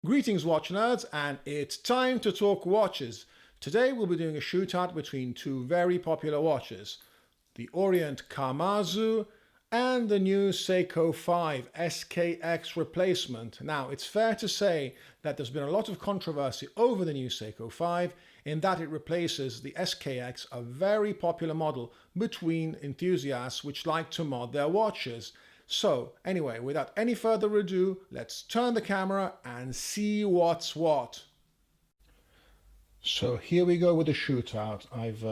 Greetings watch nerds, and it's time to talk watches. Today we'll be doing a shootout between two very popular watches, the Orient Kamasu and the new Seiko 5 SKX replacement. Now, it's fair to say that there's been a lot of controversy over the new Seiko 5 in that it replaces the SKX, a very popular model between enthusiasts which like to mod their watches. So, anyway, without any further ado, let's turn the camera and see what's what. So here we go with the shootout. I've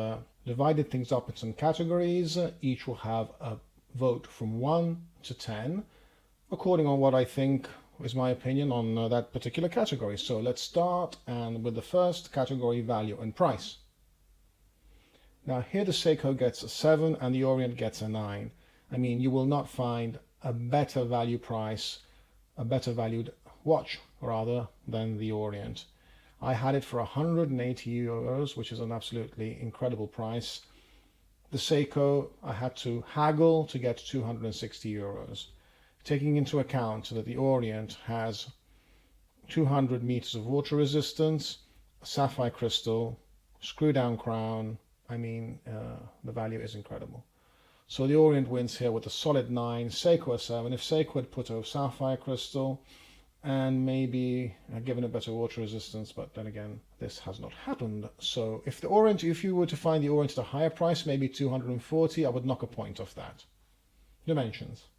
divided things up into some categories. Each will have a vote from 1 to 10, according on what I think is my opinion on that particular category. So let's start with the first category, value and price. Now here the Seiko gets a 7 and the Orient gets a 9. I mean, you will not find a better value price, a better valued watch rather than the Orient. I had it for 180 euros, which is an absolutely incredible price. The Seiko, I had to haggle to get 260 euros. Taking into account that the Orient has 200 meters of water resistance, a sapphire crystal, screw down crown, I mean, the value is incredible. So the Orient wins here with a solid 9, Seiko a 7. If Seiko had put a sapphire crystal and maybe given a better water resistance, but then again, this has not happened. So if the Orient, if you were to find the Orient at a higher price, maybe 240, I would knock a point off that. Dimensions.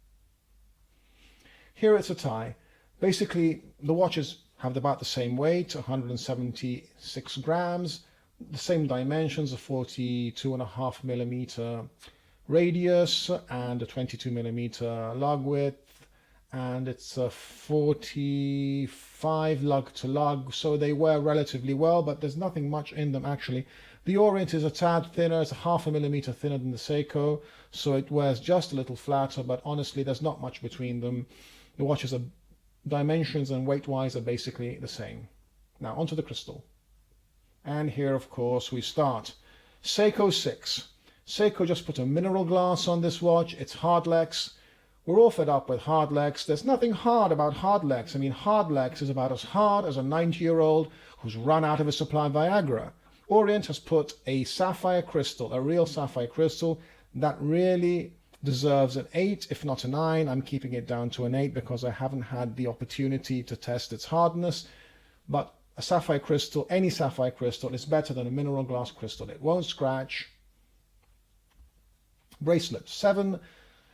Here it's a tie. Basically, the watches have about the same weight, 176 grams, the same dimensions, a 42.5 millimeter radius and a 22 millimeter lug width, and it's a 45 lug to lug, so they wear relatively well, but there's nothing much in them actually. The Orient is a tad thinner, it's a 0.5 millimeter thinner than the Seiko, so it wears just a little flatter, but honestly there's not much between them. The watches are dimensions and weight wise are basically the same. Now onto the crystal, and here of course we start. Seiko 6. Seiko just put a mineral glass on this watch. It's hardlex. We're all fed up with hardlex. There's nothing hard about hardlex. I mean, hardlex is about as hard as a 90-year-old who's run out of a supply of Viagra. Orient has put a sapphire crystal, a real sapphire crystal, that really deserves an 8, if not a 9. I'm keeping it down to an 8 because I haven't had the opportunity to test its hardness. But a sapphire crystal, any sapphire crystal, is better than a mineral glass crystal. It won't scratch. Bracelet 7.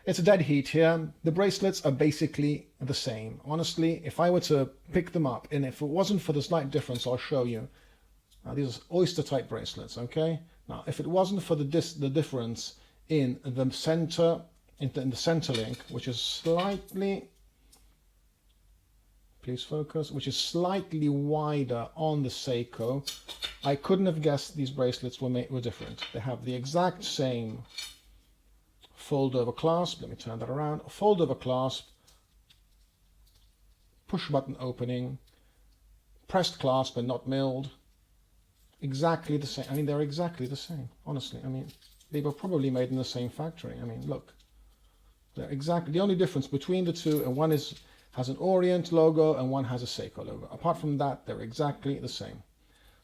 It's a dead heat here. The bracelets are basically the same. Honestly, if I were to pick them up, and if it wasn't for the slight difference, I'll show you. Now, these are oyster type bracelets, okay? Now, if it wasn't for the difference in the center, in the center link, which is slightly, please focus, which is slightly wider on the Seiko, I couldn't have guessed these bracelets were different. They have the exact same fold over clasp, let me turn that around, fold over clasp, push button opening, pressed clasp and not milled, exactly the same. I mean, they're exactly the same, honestly. I mean, they were probably made in the same factory. I mean, look, they're exactly, the only difference between the two, and one has an Orient logo and one has a Seiko logo. Apart from that, they're exactly the same.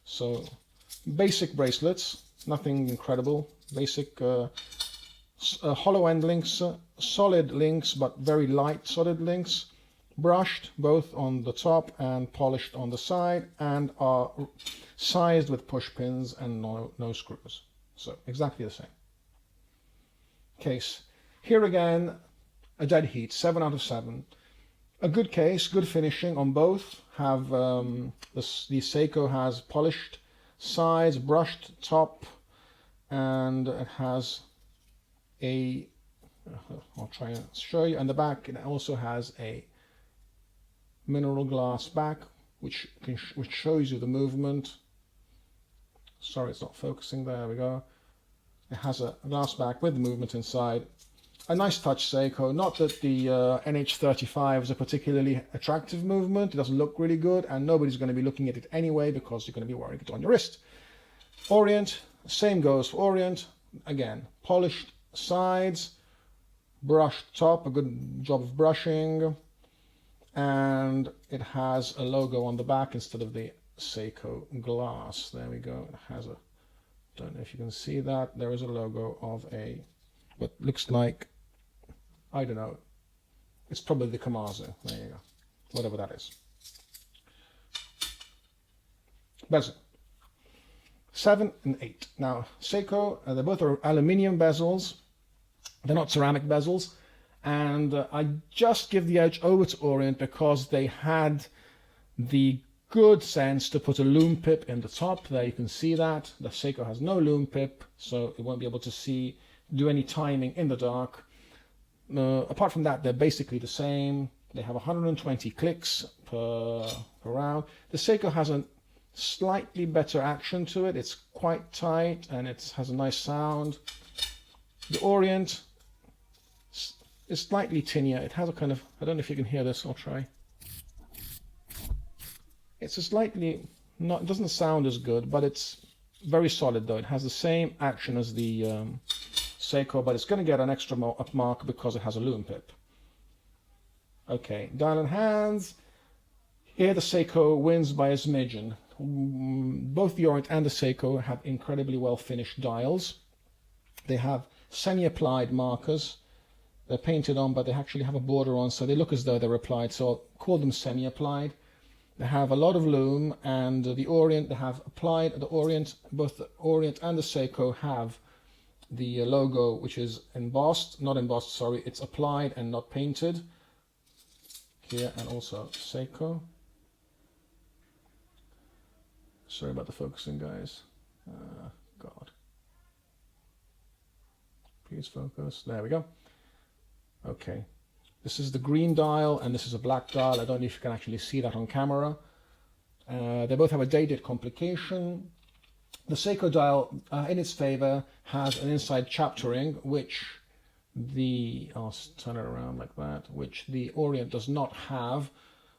So, basic bracelets, nothing incredible, basic hollow end links, solid links, but very light solid links, brushed both on the top and polished on the side, and are sized with push pins and no screws. So exactly the same. Case. Here again, a dead heat, 7 out of 7. A good case, good finishing on both. Have the Seiko has polished sides, brushed top, and it has I'll try and show you, and the back, it also has a mineral glass back which shows you the movement. Sorry, it's not focusing. There we go. It has a glass back with the movement inside. A nice touch Seiko. Not that the NH35 is a particularly attractive movement. It doesn't look really good, and nobody's going to be looking at it anyway because you're going to be wearing it on your wrist. Orient, same goes for Orient. Again, polished sides, brushed top, a good job of brushing, and it has a logo on the back instead of the Seiko glass. There we go. It has a, don't know if you can see that, there is a logo of a, what looks like, I don't know, it's probably the Kamasu. There you go, whatever that is. Bezel 7 and 8. Now Seiko, they both are aluminium bezels. They're not ceramic bezels, and I just give the edge over to Orient because they had the good sense to put a Lume pip in the top. There you can see that. The Seiko has no Lume pip, so it won't be able to do any timing in the dark. Apart from that, they're basically the same. They have 120 clicks per round. The Seiko has a slightly better action to it. It's quite tight and it has a nice sound. The Orient is slightly tinier. It has a kind of, I don't know if you can hear this, I'll try. It's a slightly, it doesn't sound as good, but it's very solid though. It has the same action as the Seiko, but it's going to get an extra up mark because it has a Lume pip. Okay, dial and hands. Here the Seiko wins by a smidgen. Both the Orient and the Seiko have incredibly well finished dials. They have semi-applied markers. They're painted on, but they actually have a border on, so they look as though they're applied, so I'll call them semi-applied. They have a lot of Lume, and the Orient, they have applied, the Orient, both the Orient and the Seiko have the logo, which is embossed, not embossed, sorry, it's applied and not painted. Here, and also Seiko. Sorry about the focusing, guys. God. Please focus. There we go. Okay. This is the green dial, and this is a black dial. I don't know if you can actually see that on camera. They both have a dated complication. The Seiko dial, in its favor, has an inside chaptering, which I'll turn it around like that, which the Orient does not have.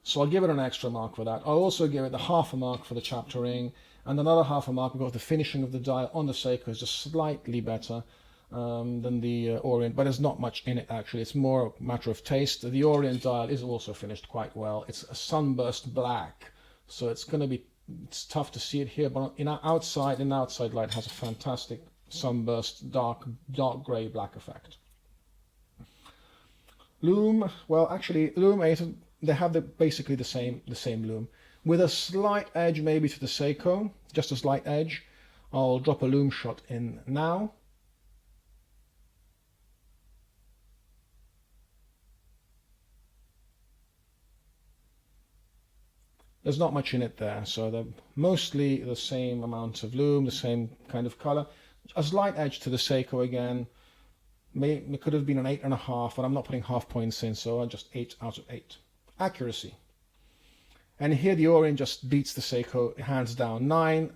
So I'll give it an extra mark for that. I'll also give it the half a mark for the chaptering, and another half a mark because the finishing of the dial on the Seiko is just slightly better than the Orient, but there's not much in it actually. It's more a matter of taste. The Orient dial is also finished quite well. It's a sunburst black, so it's tough to see it here, but in the outside light it has a fantastic sunburst dark grey black effect. Lume, well actually Lume 8, they have basically the same Lume, with a slight edge maybe to the Seiko, just a slight edge. I'll drop a Lume shot in now. There's not much in it there, so they're mostly the same amount of Lume, the same kind of color. A slight edge to the Seiko again. It could have been an 8.5, but I'm not putting half points in, so I'll just 8 out of 8. Accuracy. And here the Orient just beats the Seiko hands down. 9,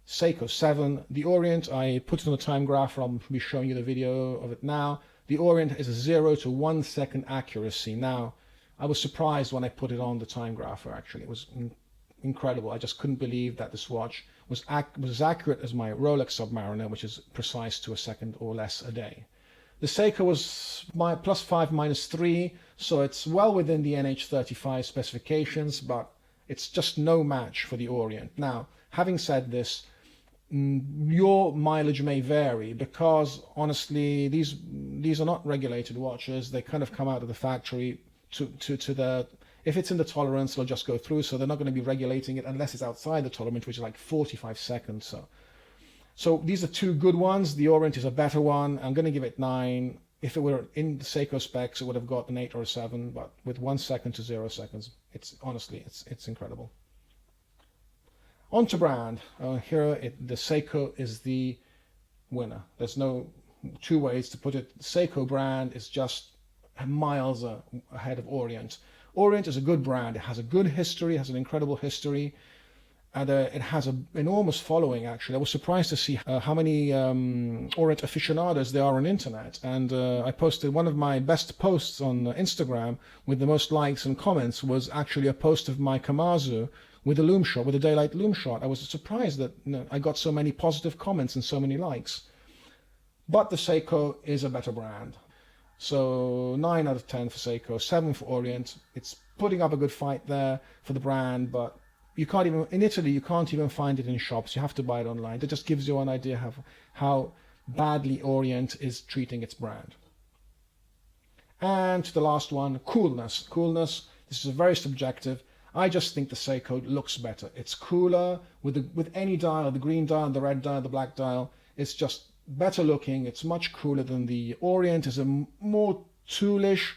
Seiko 7. The Orient, I put it on the time graph, I'll be showing you the video of it now. The Orient is a 0 to 1 second accuracy. Now, I was surprised when I put it on the time grapher, actually. It was incredible. I just couldn't believe that this watch was as accurate as my Rolex Submariner, which is precise to a second or less a day. The Seiko was my +5, -3, so it's well within the NH35 specifications, but it's just no match for the Orient. Now, having said this, your mileage may vary because honestly, these are not regulated watches. They kind of come out of the factory if it's in the tolerance, they'll just go through, so they're not going to be regulating it unless it's outside the tolerance, which is like 45 seconds. So these are two good ones. The Orient is a better one. I'm going to give it 9. If it were in the Seiko specs, it would have got an 8 or a 7, but with 1 second to 0 seconds, it's incredible. On to brand. Here, the Seiko is the winner. There's no two ways to put it. The Seiko brand is just miles ahead of Orient. Orient is a good brand. It has a good history, has an incredible history, and it has an enormous following, actually. I was surprised to see how many Orient aficionados there are on internet, and I posted one of my best posts on Instagram with the most likes and comments was actually a post of my Kamasu with a Lume shot, with a daylight Lume shot. I was surprised that I got so many positive comments and so many likes. But the Seiko is a better brand. So 9 out of 10 for Seiko, 7 for Orient. It's putting up a good fight there for the brand, but you can't even, in Italy, you can't even find it in shops. You have to buy it online. That just gives you an idea of how badly Orient is treating its brand. And the last one, Coolness. Coolness, this is very subjective. I just think the Seiko looks better. It's cooler with any dial, the green dial, the red dial, the black dial. It's just better looking. It's much cooler than the Orient. It's a more toolish.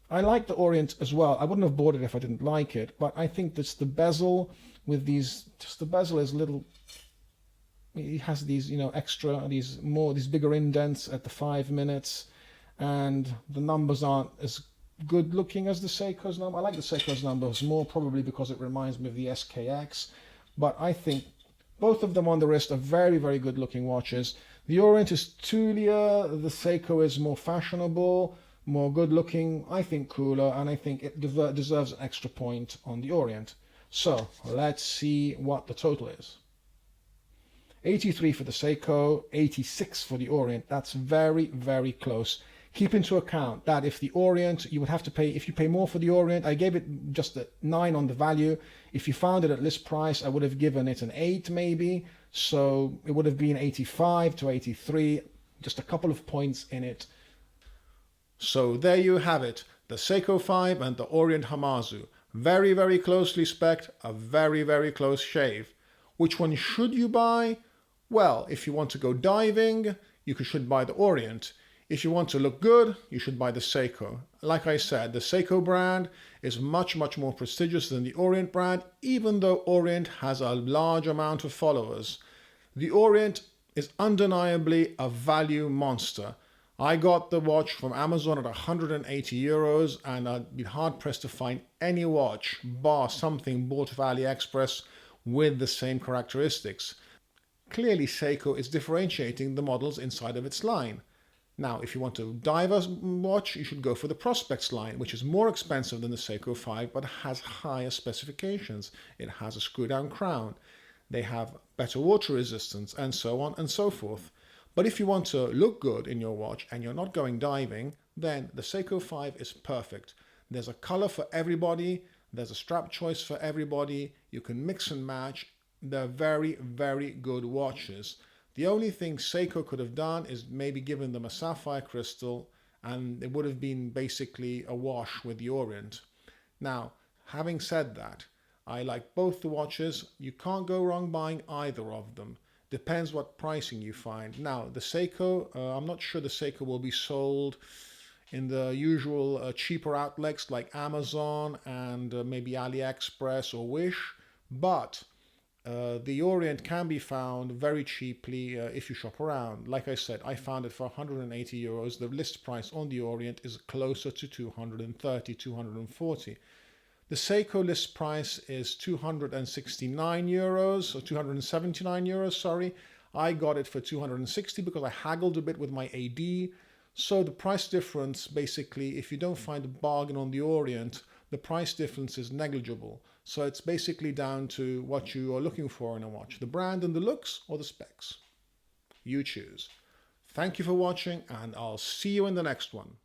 I like the Orient as well. I wouldn't have bought it if I didn't like it, but I think that's the bezel with these, just the bezel is little, it has these, extra, these bigger indents at the 5 minutes, and the numbers aren't as good looking as the Seiko's number. I like the Seiko's numbers more, probably because it reminds me of the SKX, but I think both of them on the wrist are very, very good looking watches. The Orient is toolier, the Seiko is more fashionable, more good looking, I think cooler, and I think it deserves an extra point on the Orient. So let's see what the total is. 83 for the Seiko, 86 for the Orient. That's very, very close. Keep into account that if the Orient, you would have to pay, if you pay more for the Orient, I gave it just a 9 on the value. If you found it at list price, I would have given it an 8 maybe. So it would have been 85 to 83, just a couple of points in it. So there you have it, the Seiko 5 and the Orient Kamasu. Very, very closely spec'd, a very, very close shave. Which one should you buy? Well, if you want to go diving, you should buy the Orient. If you want to look good, you should buy the Seiko. Like I said, the Seiko brand is much, much more prestigious than the Orient brand, even though Orient has a large amount of followers. The Orient is undeniably a value monster. I got the watch from Amazon at 180 euros, and I'd be hard pressed to find any watch, bar something bought off AliExpress, with the same characteristics. Clearly, Seiko is differentiating the models inside of its line. Now, if you want a diver's watch, you should go for the Prospects line, which is more expensive than the Seiko 5, but has higher specifications. It has a screw-down crown. They have better water resistance, and so on and so forth. But if you want to look good in your watch and you're not going diving, then the Seiko 5 is perfect. There's a color for everybody. There's a strap choice for everybody. You can mix and match. They're very, very good watches. The only thing Seiko could have done is maybe given them a sapphire crystal, and it would have been basically a wash with the Orient. Now, having said that, I like both the watches. You can't go wrong buying either of them. Depends what pricing you find. Now, the Seiko, I'm not sure the Seiko will be sold in the usual cheaper outlets like Amazon and maybe AliExpress or Wish, but the Orient can be found very cheaply if you shop around. Like I said, I found it for 180 euros. The list price on the Orient is closer to 230, 240. The Seiko list price is 269 euros, or 279 euros, sorry. I got it for 260 because I haggled a bit with my AD. So the price difference, basically, if you don't find a bargain on the Orient, the price difference is negligible. So it's basically down to what you are looking for in a watch, the brand and the looks or the specs. You choose. Thank you for watching, and I'll see you in the next one.